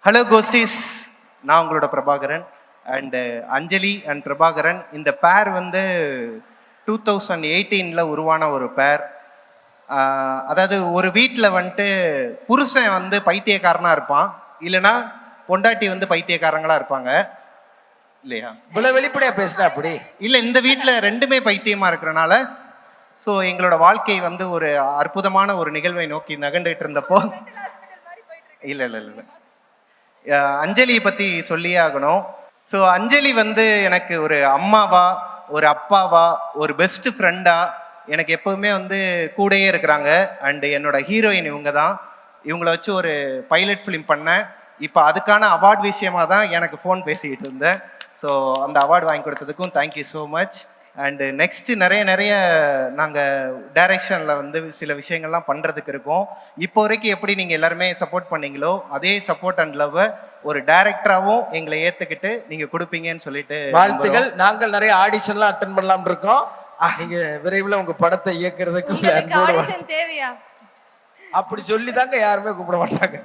Hello ghost is, நான் உங்களோட Prabhakaran and Anjali and Prabhakaran. இந்த பேர் வந்து 2018 உருவான ஒரு பேர். அதாவது ஒரு வீட்டில் வந்துட்டு புருஷன் வந்து பைத்தியக்காரனாக இருப்பான், இல்லைன்னா பொண்டாட்டி வந்து பைத்தியக்காரங்களாக இருப்பாங்க இல்லையா? இவ்வளவு வெளிப்படையா பேசினா அப்படி இல்லை, இந்த வீட்டில் ரெண்டுமே பைத்தியமாக இருக்கிறனால ஸோ எங்களோட வாழ்க்கை வந்து ஒரு அற்புதமான ஒரு நிகழ்வை நோக்கி நகண்டுகிட்டு இருந்தப்போ இல்லை இல்லை இல்லை அஞ்சலியை பற்றி சொல்லியே ஆகணும். ஸோ அஞ்சலி வந்து எனக்கு ஒரு அம்மாவா, ஒரு அப்பாவா, ஒரு பெஸ்ட் ஃப்ரெண்டா எனக்கு எப்போவுமே வந்து கூடயே இருக்கிறாங்க. அண்டு என்னோட ஹீரோயின் இவங்க தான். இவங்கள வச்சு ஒரு பைலட் ஃபிலிம் பண்ணேன். இப்போ அதுக்கான அவார்ட் விஷயமா தான் எனக்கு ஃபோன் பேசிக்கிட்டு இருந்தேன். ஸோ அந்த அவார்டு வாங்கி கொடுத்ததுக்கும் thank you so much. And next நிறைய நாங்கள் டைரக்ஷனில் வந்து சில விஷயங்கள்லாம் பண்ணுறதுக்கு இருக்கோம். இப்போ வரைக்கும் எப்படி நீங்கள் எல்லாருமே சப்போர்ட் பண்ணீங்களோ அதே சப்போர்ட் அண்ட் லவ்வை ஒரு டைரக்டராகவும் எங்களை ஏற்றுக்கிட்டு நீங்கள் கொடுப்பீங்கன்னு சொல்லிட்டு வாழ்த்துகள். நாங்கள் நிறைய ஆடிஷன்லாம் அட்டன் பண்ணலாம் இருக்கோம். நீங்க விரைவில் உங்க படத்தை இயக்குறதுக்கு தேவையா? அப்படி சொல்லி தாங்க யாருமே கூப்பிட மாட்டாங்க.